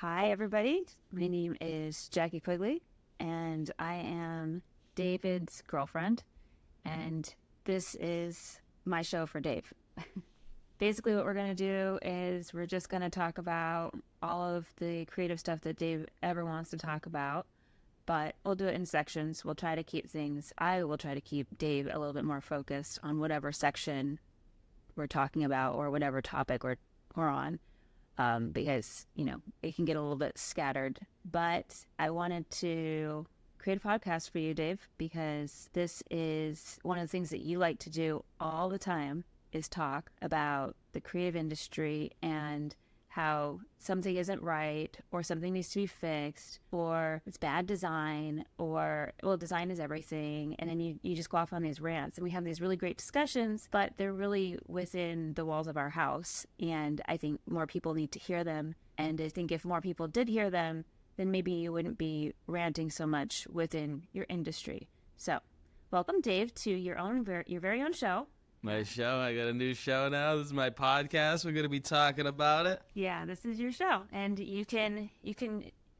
Hi, everybody. My name is Jackie Quigley, and I am David's girlfriend. And this is my show for Dave. Basically, what we're going to do is we're just going to talk about all of the creative stuff that Dave ever wants to talk about, but we'll do it in sections. I will try to keep Dave a little bit more focused on whatever section we're talking about or whatever topic we're on. Because, it can get a little bit scattered. But I wanted to create a podcast for you, Dave, because this is one of the things that you like to do all the time is talk about the creative industry and how something isn't right or something needs to be fixed or it's bad design or, well, design is everything. And then you just go off on these rants and we have these really great discussions, but they're really within the walls of our house. And I think more people need to hear them. And I think if more people did hear them, then maybe you wouldn't be ranting so much within your industry. So welcome, Dave, to your very own show. My show. I got a new show now. This is my podcast. We're going to be talking about it. Yeah, this is your show. And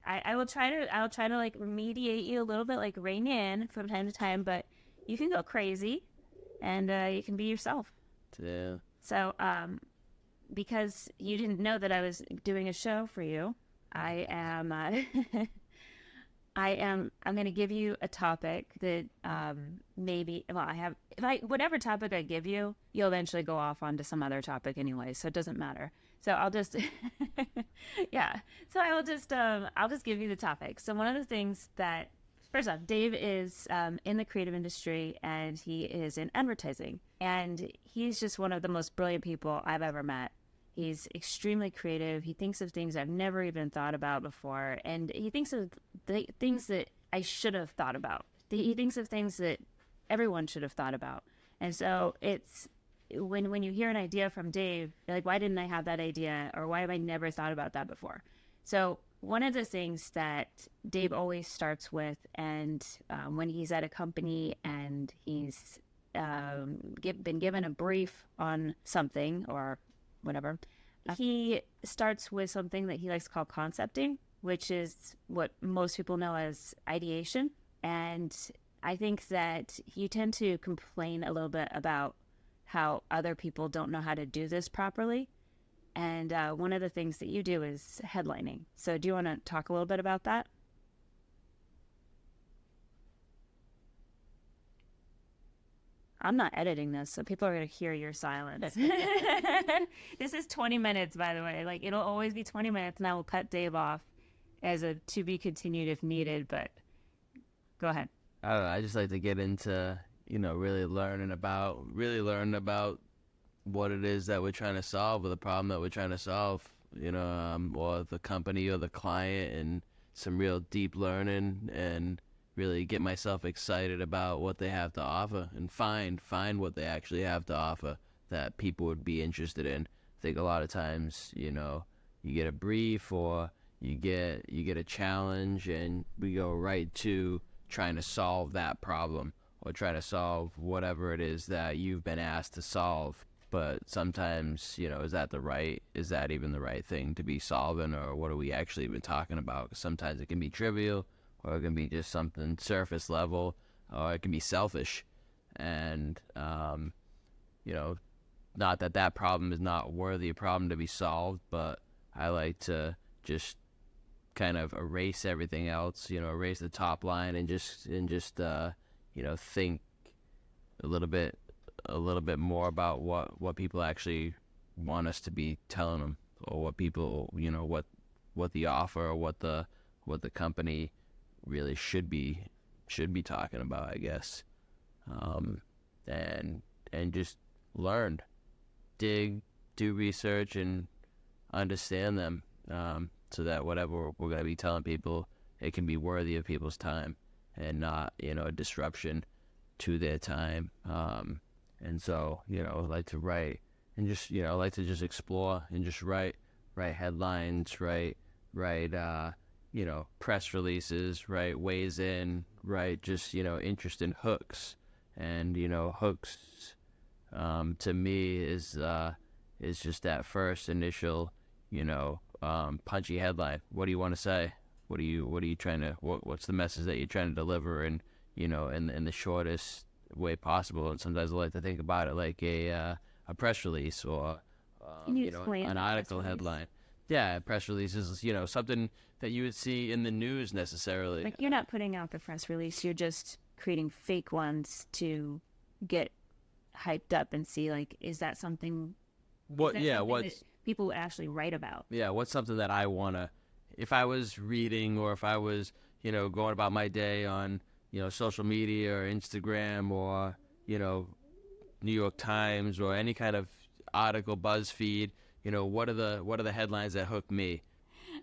I'll try to like remediate you a little bit, like rein you in from time to time, but you can go crazy and you can be yourself. Yeah. So, because you didn't know that I was doing a show for you, I'm going to give you a topic that whatever topic I give you, you'll eventually go off onto some other topic anyway, so it doesn't matter. So I'll just, yeah. So I'll just give you the topic. So one of the things that, first off, Dave is in the creative industry and he is in advertising. And he's just one of the most brilliant people I've ever met. He's extremely creative. He thinks of things I've never even thought about before. And he thinks of the things that I should have thought about. He thinks of things that everyone should have thought about. And so it's when you hear an idea from Dave, you're like, why didn't I have that idea? Or why have I never thought about that before? So one of the things that Dave always starts with, and when he's at a company and he's been given a brief on something or whatever, he starts with something that he likes to call concepting, which is what most people know as ideation. And I think that you tend to complain a little bit about how other people don't know how to do this properly. And one of the things that you do is headlining. So do you want to talk a little bit about that? I'm not editing this, so people are going to hear your silence. This is 20 minutes, by the way. Like, it'll always be 20 minutes, and I will cut Dave off as a to be continued if needed, but go ahead. I don't know. I just like to get into, really learning about what it is that we're trying to solve or the problem that we're trying to solve, or the company or the client, and some real deep learning and really get myself excited about what they have to offer and find what they actually have to offer that people would be interested in. I think a lot of times, you get a brief or you get a challenge and we go right to trying to solve that problem or try to solve whatever it is that you've been asked to solve. But sometimes, is that even the right thing to be solving, or what are we actually even talking about? 'Cause sometimes it can be trivial, or it can be just something surface level, or it can be selfish. And, not that problem is not worthy a problem to be solved, but I like to just kind of erase everything else, erase the top line and just think a little bit more about what people actually want us to be telling them, or what people, what the offer or what the company really should be talking about, I guess. And just learn, dig, do research, and understand them, so that whatever we're going to be telling people, it can be worthy of people's time and not, a disruption to their time. And so, I like to write and just, explore and just write headlines, write press releases, write ways in, write just, interesting hooks. And, hooks, to me is just that first initial, punchy headline. What do you want to say? What are you trying to, what's the message that you're trying to deliver in the shortest way possible? And sometimes I like to think about it like a press release or, Can you explain an the press article release? headline. Yeah, a press release is, something that you would see in the news necessarily. Like, you're not putting out the press release, you're just creating fake ones to get hyped up and see, like, is that something, What, is that yeah, something what's, that people would actually write about? yeah, what's something that I want to, if I was reading or if I was, going about my day on, social media or Instagram or, New York Times or any kind of article, BuzzFeed, what are the headlines that hook me?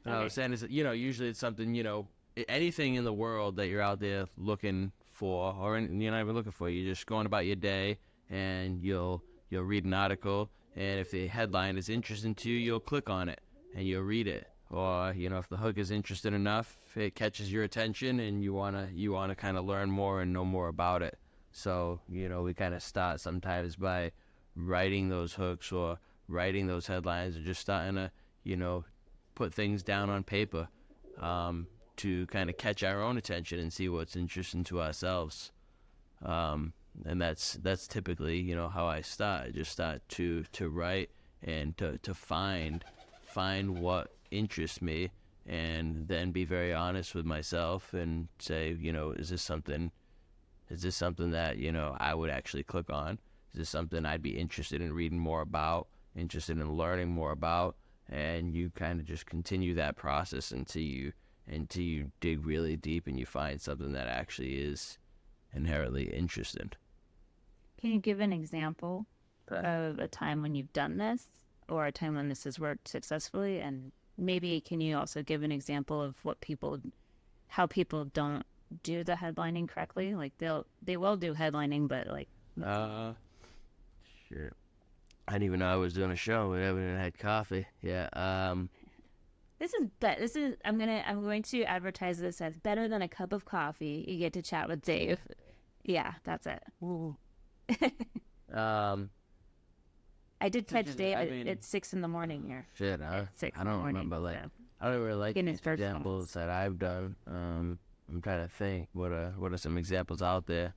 And I was saying is, usually it's something, anything in the world that you're out there looking for, or you're not even looking for, you're just going about your day and you'll read an article, and if the headline is interesting to you, you'll click on it and you'll read it. Or, if the hook is interesting enough, it catches your attention and you wanna kind of learn more and know more about it. So, we kind of start sometimes by writing those hooks or writing those headlines or just starting to, put things down on paper to kind of catch our own attention and see what's interesting to ourselves. And that's typically, how I start. I just start to write and to find what interests me, and then be very honest with myself and say, is this something that, I would actually click on? Is this something I'd be interested in reading more about, interested in learning more about? And you kind of just continue that process until you dig really deep and you find something that actually is inherently interesting. Can you give an example of a time when you've done this, or a time when this has worked successfully? And maybe can you also give an example of how people don't do the headlining correctly? Like, they will do headlining, but like, Shit. I didn't even know I was doing a show. We haven't even had coffee. Yeah. I'm going to advertise this as better than a cup of coffee. You get to chat with Dave. Yeah, that's it. I did catch Dave at 6 a.m. here. Shit, I 6 don't a.m., remember, like, so. I don't really like Getting his first examples that I've done. I'm trying to think, what are some examples out there?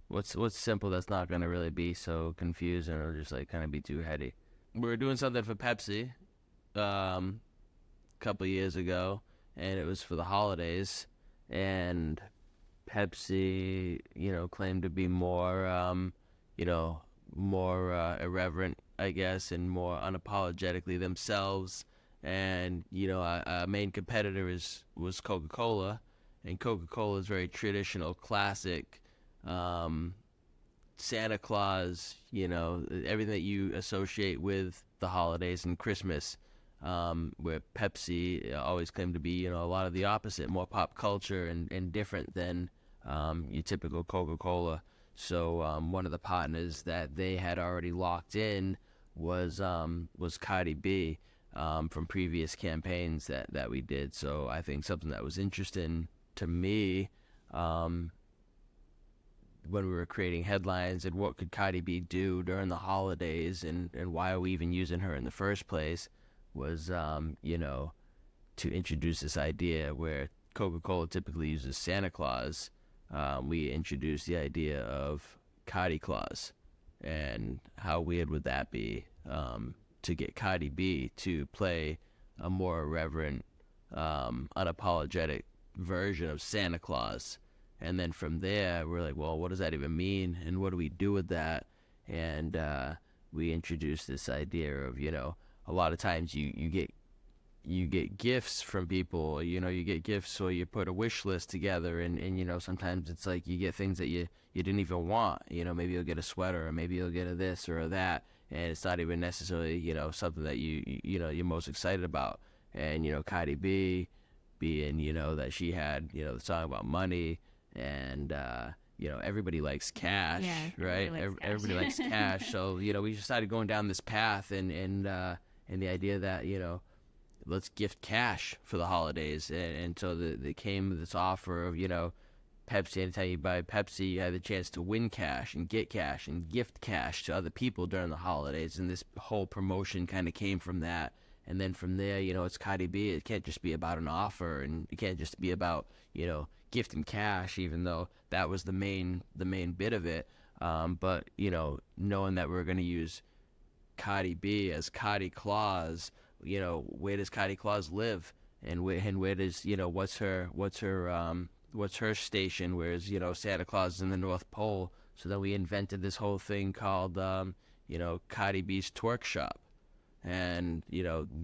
What's simple that's not going to really be so confusing or just like kind of be too heady? We were doing something for Pepsi a couple years ago, and it was for the holidays, and Pepsi, claimed to be more, more irreverent, I guess, and more unapologetically themselves. And, our main competitor was Coca-Cola, and Coca-Cola is very traditional, classic, Santa Claus, everything that you associate with the holidays and Christmas, where Pepsi always claimed to be, a lot of the opposite, more pop culture and different than your typical Coca-Cola. So one of the partners that they had already locked in was Cardi B from previous campaigns that we did. So I think something that was interesting to me when we were creating headlines and what could Cardi B do during the holidays and why are we even using her in the first place was, to introduce this idea where Coca-Cola typically uses Santa Claus. We introduced the idea of Cardi Claus, and how weird would that be to get Cardi B to play a more irreverent, unapologetic version of Santa Claus. And then from there, we're like, well, what does that even mean? And what do we do with that? And we introduced this idea of, a lot of times you get gifts from people, you get gifts or you put a wish list together and sometimes it's like you get things that you didn't even want. Maybe you'll get a sweater or maybe you'll get a this or a that. And it's not even necessarily, something that you're most excited about. And, Cardi B being, that she had, the song about money. And everybody likes cash, right? Everybody likes cash. So we just started going down this path, and the idea that let's gift cash for the holidays, and so there came this offer of Pepsi, anytime you buy Pepsi, you have the chance to win cash and get cash and gift cash to other people during the holidays. And this whole promotion kind of came from that. And then from there, it's Cardi B. It can't just be about an offer, and it can't just be about, gifting cash, even though that was the main bit of it. But, knowing that we're going to use Cardi B as Cardi Claus, where does Cardi Claus live? And where does, what's her station? Whereas, Santa Claus is in the North Pole. So then we invented this whole thing called, Cardi B's Twerk Shop. And,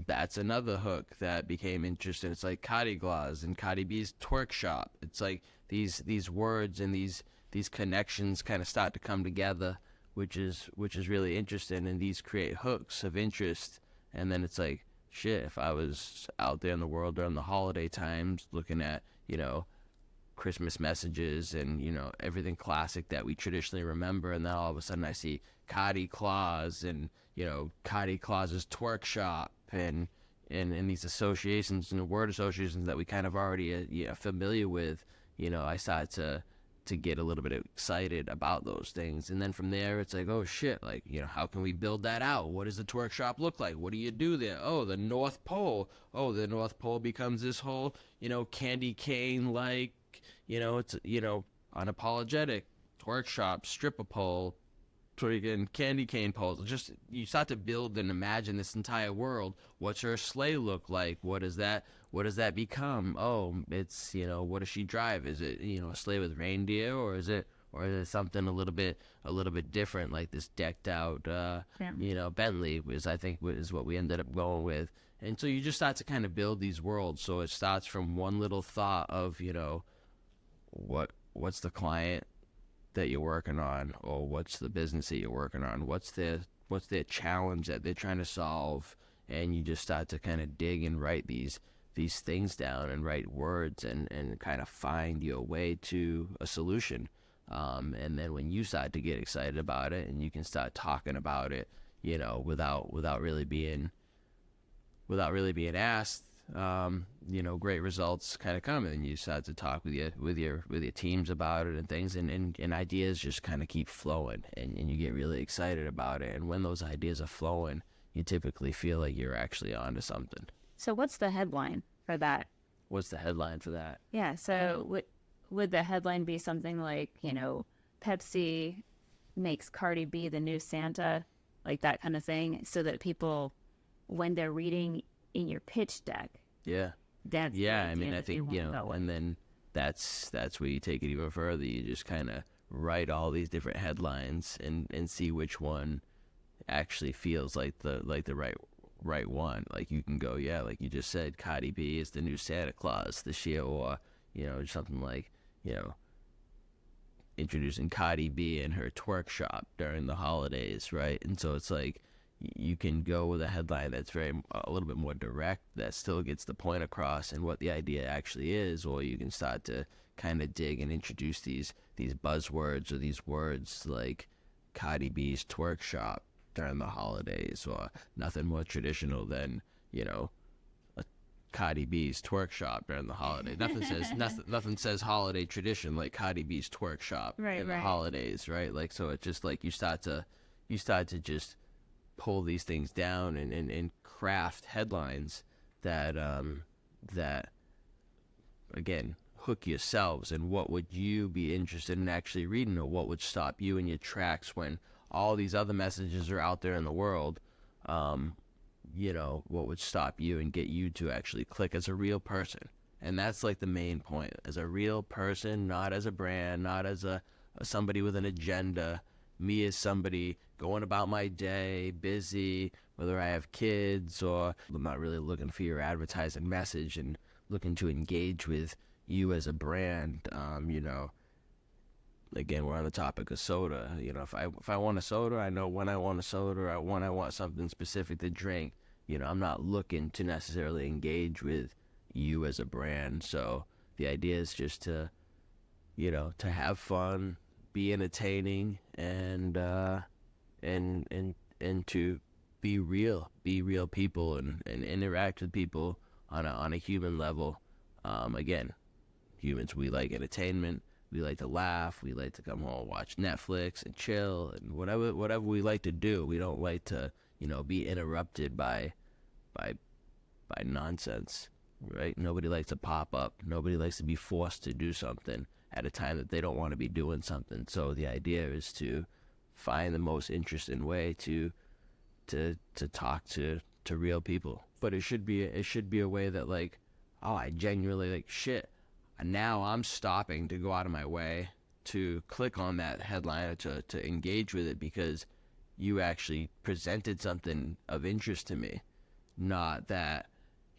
that's another hook that became interesting. It's like Cardi Claus and Cardi B's Twerk Shop. It's like these words and these connections kind of start to come together, which is really interesting. And these create hooks of interest. And then it's like, shit, if I was out there in the world during the holiday times looking at, Christmas messages and, everything classic that we traditionally remember, and then all of a sudden I see Cardi Claus and, Cardi Claus's Twerk Shop and these associations and word associations that we kind of already familiar with, I start to get a little bit excited about those things. And then from there, it's like, oh shit, like, how can we build that out? What does the Twerk Shop look like? What do you do there? Oh, the North Pole. Oh, the North Pole becomes this whole, candy cane, like, it's, unapologetic Twerk Shop, stripper pole, freaking candy cane poles. Just, you start to build and imagine this entire world. What's her sleigh look like? What does that become? Oh, it's, what does she drive? Is it, a sleigh with reindeer, or is it something a little bit different, like this decked out, Bentley is what we ended up going with. And so you just start to kind of build these worlds. So it starts from one little thought of, what's the client that you're working on, or what's the business that you're working on? What's their challenge that they're trying to solve? And you just start to kind of dig and write these things down and write words and kind of find your way to a solution. And then when you start to get excited about it and you can start talking about it, without really being asked, great results kind of come, and you start to talk with your teams about it and things, and ideas just kind of keep flowing, and you get really excited about it. And when those ideas are flowing, you typically feel like you're actually onto something. So what's the headline for that? What's the headline for that? Yeah, so would the headline be something like, Pepsi makes Cardi B the new Santa, like that kind of thing, so that people, when they're reading in your pitch deck, I think, and then that's where you take it even further. You just kind of write all these different headlines and see which one actually feels like the right one. Like you can go, like you just said, Cardi B is the new Santa Claus this year, or something like, introducing Cardi B and her Twerk Shop during the holidays, right? And so it's like, you can go with a headline that's a little bit more direct, that still gets the point across and what the idea actually is, or you can start to kind of dig and introduce these buzzwords or these words like Cardi B's Twerk Shop during the holidays, or nothing more traditional than, a Cardi B's Twerk Shop during the holiday. Nothing says holiday tradition like Cardi B's Twerk Shop in the holidays, right? Like, so it's just like you start to just pull these things down and craft headlines that again hook yourselves. And what would you be interested in actually reading, or what would stop you in your tracks when all these other messages are out there in the world? What would stop you and get you to actually click as a real person? And that's like the main point, as a real person, not as a brand, not as somebody with an agenda. Me as somebody going about my day, busy, whether I have kids or I'm not really looking for your advertising message and looking to engage with you as a brand. Again, we're on the topic of soda. If I want a soda, I know when I want a soda, or when I want something specific to drink. I'm not looking to necessarily engage with you as a brand. So the idea is just to have fun, be entertaining, and to be real people and interact with people on a human level. Again, humans, we like entertainment. We like to laugh. We like to come home, watch Netflix and chill and whatever we like to do. We don't like to, be interrupted by nonsense, right? Nobody likes to pop up. Nobody likes to be forced to do something at a time that they don't want to be doing something. So the idea is to find the most interesting way to talk to real people. But it should be a way that, like, oh, I genuinely, like, shit. Now I'm stopping to go out of my way to click on that headline, to engage with it, because you actually presented something of interest to me. Not that,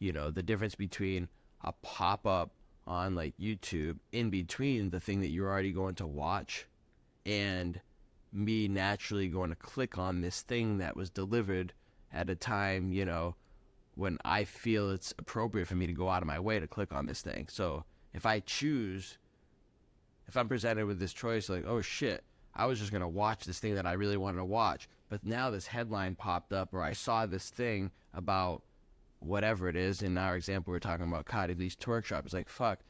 the difference between a pop-up on, like, YouTube in between the thing that you're already going to watch and me naturally going to click on this thing that was delivered at a time, when I feel it's appropriate for me to go out of my way to click on this thing. So if I'm presented with this choice, like, oh shit, I was just going to watch this thing that I really wanted to watch, but now this headline popped up, or I saw this thing about whatever it is. In our example, we're talking about Cardi B's twerk shop. It's like, fuck,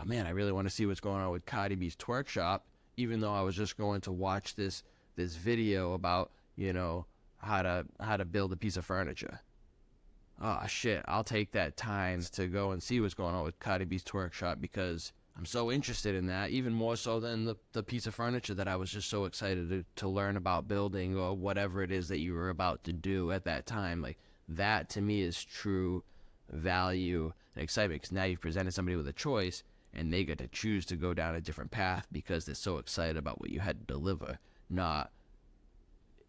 man, I really want to see what's going on with Cardi B's twerk shop, even though I was just going to watch this video about, how to build a piece of furniture. Oh shit, I'll take that time to go and see what's going on with Cardi B's twerk shop, because I'm so interested in that, even more so than the piece of furniture that I was just so excited to learn about building, or whatever it is that you were about to do at that time. Like, that to me is true value and excitement, because now you've presented somebody with a choice and they get to choose to go down a different path because they're so excited about what you had to deliver, not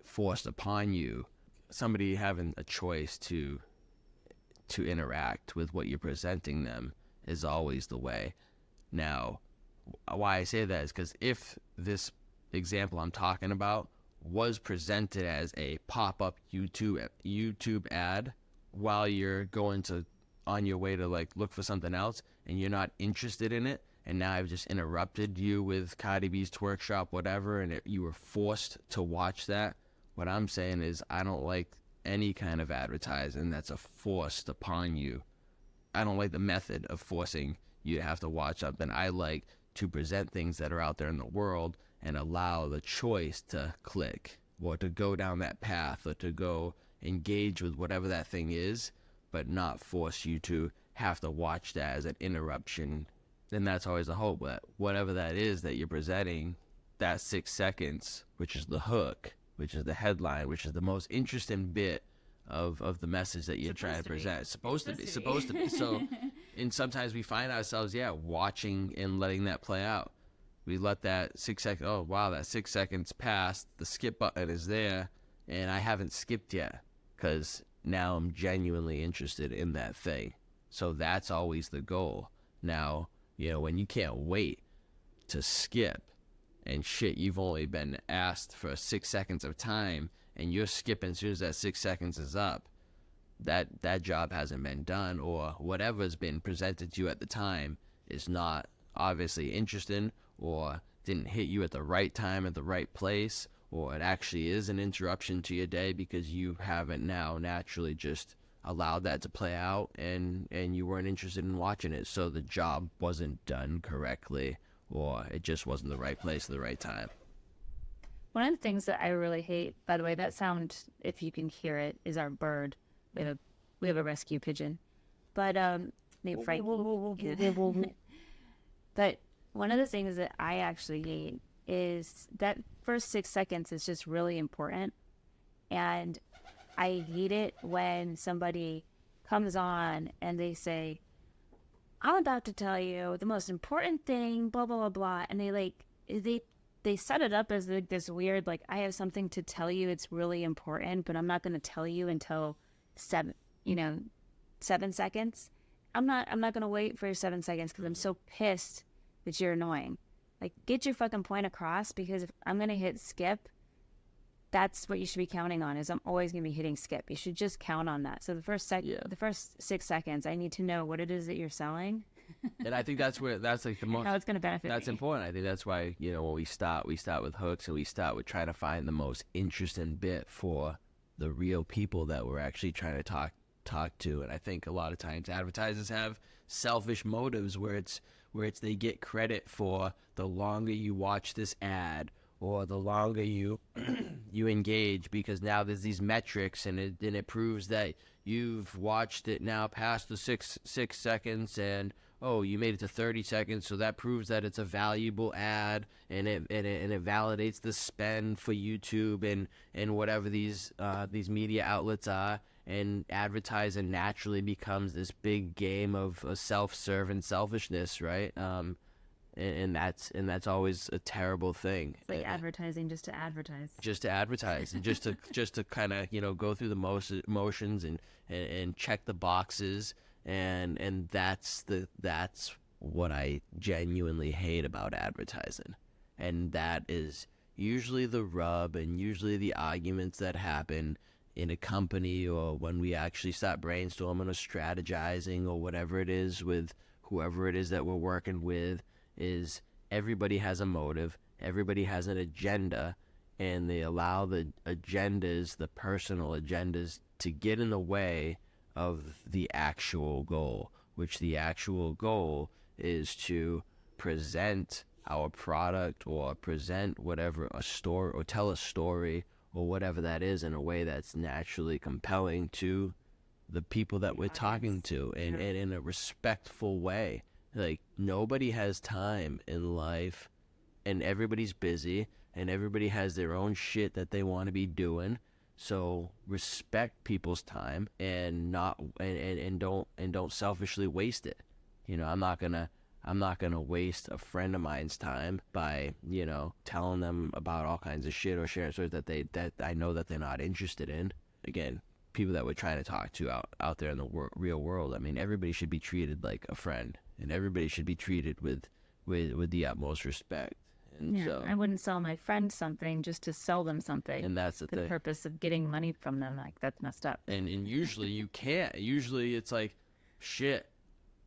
forced upon you. Somebody having a choice to interact with what you're presenting them is always the way. Now, why I say that is because if this example I'm talking about was presented as a pop-up YouTube ad while you're going on your way to, like, look for something else, and you're not interested in it, and now I've just interrupted you with Cardi B's twerk shop, whatever, and you were forced to watch that, what I'm saying is I don't like any kind of advertising that's forced upon you. I don't like the method of forcing you to have to watch something. I like to present things that are out there in the world and allow the choice to click, or to go down that path, or to go engage with whatever that thing is, but not force you to have to watch that as an interruption. And that's always the hope, that whatever that is that you're presenting, that 6 seconds, which is the hook, which is the headline, which is the most interesting bit of the message that you're trying to present. It's supposed to be. So, and sometimes we find ourselves, watching and letting that play out. We let that 6 seconds, oh wow, that 6 seconds passed, the skip button is there, and I haven't skipped yet, because now I'm genuinely interested in that thing. So that's always the goal. Now, when you can't wait to skip, and shit, you've only been asked for 6 seconds of time, and you're skipping as soon as that 6 seconds is up, that job hasn't been done, or whatever's been presented to you at the time is not obviously interesting, or didn't hit you at the right time at the right place, or it actually is an interruption to your day because you haven't now naturally just allowed that to play out, and you weren't interested in watching it, so the job wasn't done correctly, or it just wasn't the right place at the right time. One of the things that I really hate, by the way, that sound, if you can hear it, is our bird. We have a rescue pigeon, but named Frankie. But one of the things that I actually hate is that first 6 seconds is just really important, and I hate it when somebody comes on and they say, "I'm about to tell you the most important thing," blah blah blah blah, and they set it up as like this weird, like, I have something to tell you, it's really important, but I'm not going to tell you until 7 seconds. I'm not going to wait for your 7 seconds because I'm so pissed that you're annoying. Like, get your fucking point across, because if I'm going to hit skip, that's what you should be counting on, is I'm always going to be hitting skip. You should just count on that. So the first 6 seconds, I need to know what it is that you're selling. And I think that's like the most, how it's going to benefit that's me. important. I think that's why, when we start with hooks, and we start with trying to find the most interesting bit for the real people that we're actually trying to talk to. And I think a lot of times advertisers have selfish motives where where it's they get credit for the longer you watch this ad or the longer you you engage, because now there's these metrics, and it proves that you've watched it now past the six seconds, and oh, you made it to 30 seconds, so that proves that it's a valuable ad, and it validates the spend for YouTube and whatever these media outlets are. And advertising naturally becomes this big game of self-serve and selfishness, right? And that's always a terrible thing. It's like advertising just to advertise. Just to advertise, and just to kind of go through the motions and check the boxes, and that's what I genuinely hate about advertising, and that is usually the rub and usually the arguments that happen in a company, or when we actually start brainstorming or strategizing or whatever it is with whoever it is that we're working with, is everybody has a motive, everybody has an agenda, and they allow the agendas, the personal agendas, to get in the way of the actual goal, which the actual goal is to present our product or present whatever, a story, or tell a story or whatever that is, in a way that's naturally compelling to the people that we're talking to, and in a respectful way. Like, nobody has time in life, and everybody's busy, and everybody has their own shit that they want to be doing. So respect people's time, and don't selfishly waste it. I'm not gonna waste a friend of mine's time by telling them about all kinds of shit or sharing stories that I know that they're not interested in. Again, people that we're trying to talk to out there in the real world. I mean, everybody should be treated like a friend, and everybody should be treated with the utmost respect. And Yeah, so, I wouldn't sell my friend something just to sell them something. and that's the The thing. purpose of getting money from them, like, that's messed up. And usually you can't. Usually it's like, shit.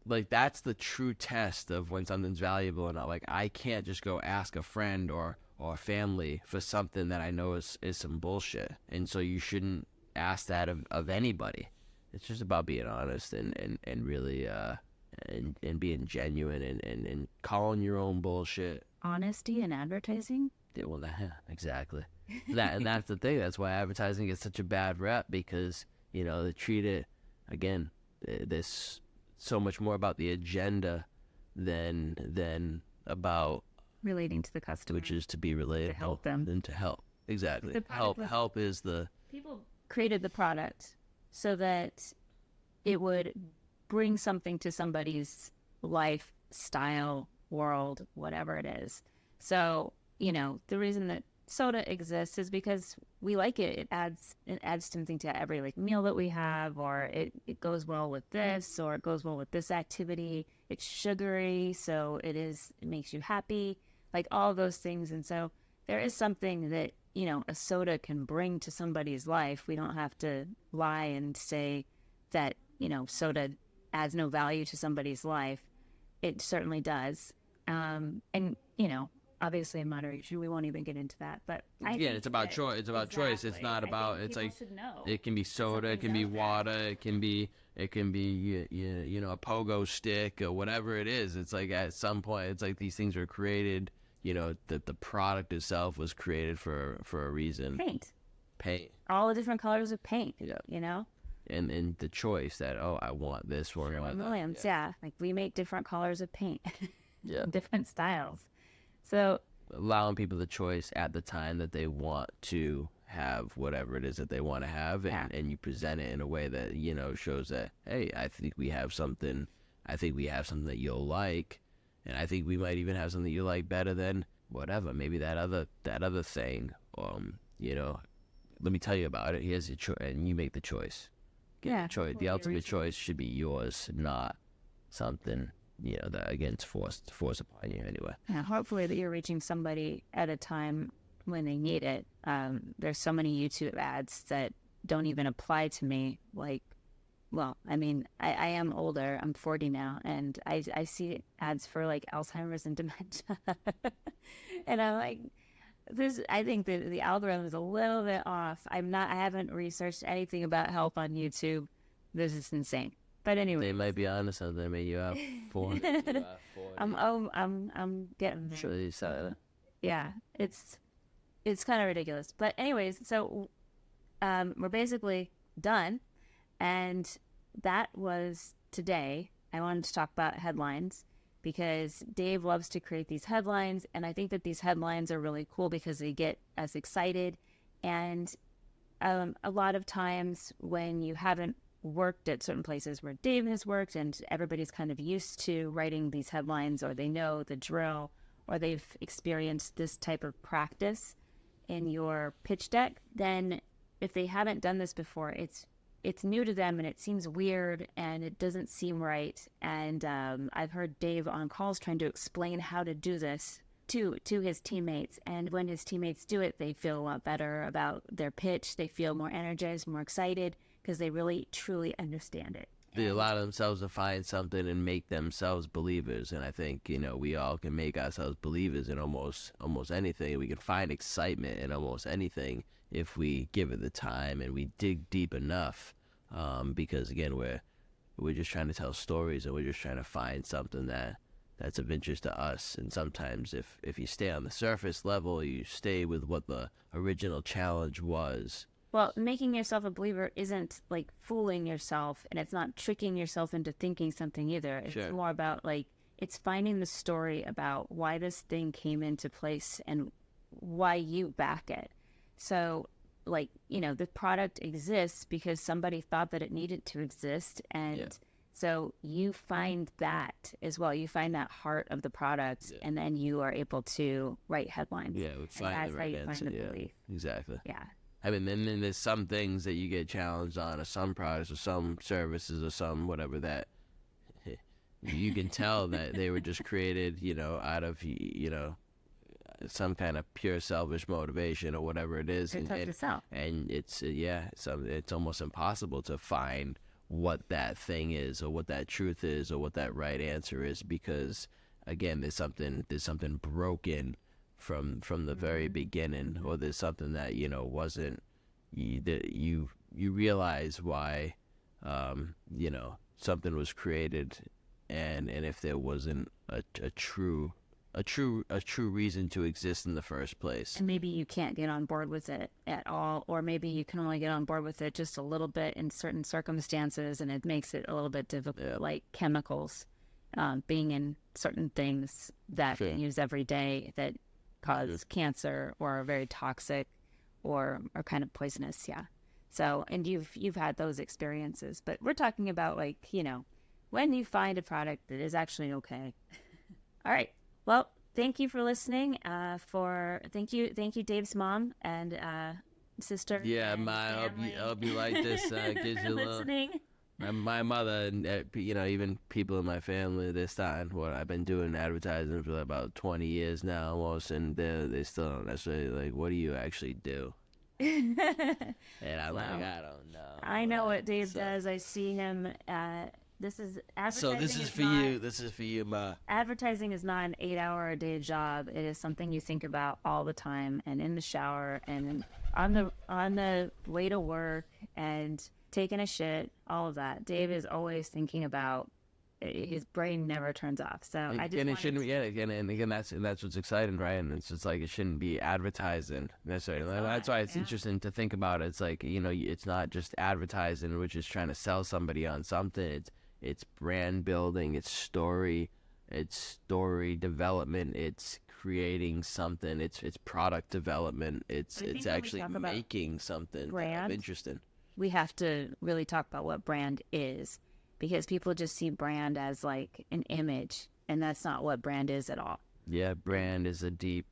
Like, that's the true test of when something's valuable or not. Like, I can't just go ask a friend or family for something that I know is some bullshit. And so you shouldn't ask that of anybody. It's just about being honest and really and being genuine and calling your own bullshit. Honesty in advertising? Yeah, well, yeah, exactly. And that's the thing. That's why advertising gets such a bad rep, because they treat it, again, this so much more about the agenda than about, Relating to the customer. which is to be related, To help them. than to help. Exactly. The product was- Help is the People created the product so that it would bring something to somebody's life, style, world, whatever it is. So, the reason that soda exists is because we like it. It adds something to every meal that we have, or it goes well with this, or it goes well with this activity. It's sugary, so it makes you happy, like all those things. And so there is something that, a soda can bring to somebody's life. We don't have to lie and say that, soda adds no value to somebody's life. It certainly does. And, obviously in moderation, we won't even get into that. But it's about choice. It's about choice. It's not about. It's like, should know. it can be soda, it can be water, it can be a pogo stick or whatever it is. It's like, at some point, it's like these things were created. That the product itself was created for a reason. Paint. All the different colors of paint. Yeah. And the choice that, I want this or I want that. Williams, yeah. Like, we make different colors of paint. Yeah. Different styles. So Allowing people the choice at the time that they want to have whatever it is that they want to have, and you present it in a way that shows that, hey, I think we have something that you'll like, and I think we might even have something you like better than whatever, maybe that other thing. Let me tell you about it. Here's your choice, and you make the choice. The ultimate choice should be yours, not something that, again, it's forced upon you anyway. Yeah, hopefully that you're reaching somebody at a time when they need it. There's so many YouTube ads that don't even apply to me. Like, well, I mean, I am older. I'm 40 now, and I see ads for Alzheimer's and dementia, and I'm like, I think that the algorithm is a little bit off. I haven't researched anything about health on YouTube. This is insane. But anyway, They might be onto something. I mean, you have 400. You have 40. I'm getting there. Sure, you saw it. Yeah, it's kind of ridiculous. But anyways, so we're basically done, and that was today. I wanted to talk about headlines because Dave loves to create these headlines, and I think that these headlines are really cool because they get us excited. And a lot of times when you haven't worked at certain places where Dave has worked and everybody's kind of used to writing these headlines, or they know the drill, or they've experienced this type of practice in your pitch deck, then if they haven't done this before, it's new to them and it seems weird and it doesn't seem right. And I've heard Dave on calls trying to explain how to do this to his teammates, and when his teammates do it, they feel a lot better about their pitch. They feel more energized, more excited, because they really truly understand it. They allow themselves to find something and make themselves believers, and I think we all can make ourselves believers in almost anything. We can find excitement in almost anything if we give it the time and we dig deep enough. Because again, we're just trying to tell stories, and we're just trying to find something that's of interest to us. And sometimes if you stay on the surface level, you stay with what the original challenge was. Well, making yourself a believer isn't like fooling yourself, and it's not tricking yourself into thinking something either. It's Sure. more about it's finding the story about why this thing came into place and why you back it. So the product exists because somebody thought that it needed to exist, and Yeah. so you find that as well. You find that heart of the product, and then you are able to write headlines. Yeah, we And find that's the how right you answer. find the Yeah, belief. exactly. Yeah. I mean, then there's some things that you get challenged on, or some products, or some services, or some whatever that you can tell that they were just created, out of some kind of pure selfish motivation or whatever it is, It's up to self. and it's it's almost impossible to find what that thing is, or what that truth is, or what that right answer is, because again, there's something broken from the very beginning, or there's something that wasn't that you realize why something was created, and if there wasn't a true reason to exist in the first place. And maybe you can't get on board with it at all, or maybe you can only get on board with it just a little bit in certain circumstances, and it makes it a little bit difficult, Yeah. like chemicals being in certain things that Sure. we use every day that cause cancer or are very toxic or are kind of poisonous. Yeah. So, and you've had those experiences, but we're talking about when you find a product that is actually okay. All right. Well, thank you for listening. Thank you, Dave's mom and sister. Yeah, and I family hope you like this. Gives you a little. listening. My mother and even people in my family, they're starting. I've been doing advertising for about 20 years now almost, and they still don't necessarily what do you actually do? And I'm like, I don't know. I know what Dave So- does. I see him. This is advertising. So this is for not, you. This is for you, Ma. Advertising is not an 8-hour-a-day job. It is something you think about all the time, and in the shower, and on the way to work, and taking a shit. All of that. Dave is always thinking about. His brain never turns off. So I just And it wanted shouldn't. to- Yeah, again, that's what's exciting, right? And it's just like it shouldn't be advertising necessarily. It's That's not, why it's yeah. interesting to think about. It's like it's not just advertising, which is trying to sell somebody on something. It's brand building. It's story development. It's creating something. It's product development. It's I think when we actually talk about making something brand, interesting. we have to really talk about what brand is, because people just see brand as like an image, and that's not what brand is at all. Yeah, brand is a deep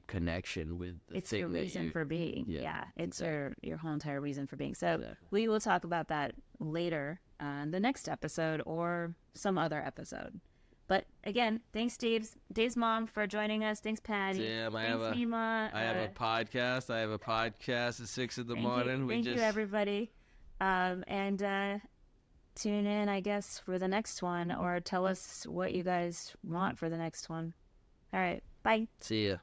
connection with the It's thing your that reason you. for being. Yeah, Yeah, it's your whole entire reason for being. So Exactly. we will talk about that later on the next episode or some other episode. But again, thanks Dave's mom for joining us. Thanks Patty. Damn, I thanks have a- Nima. I have a podcast. I have a podcast at 6 in the Thank morning. You, thank you everybody. And tune in, I guess, for the next one, or tell us what you guys want for the next one. All right. Bye. See ya.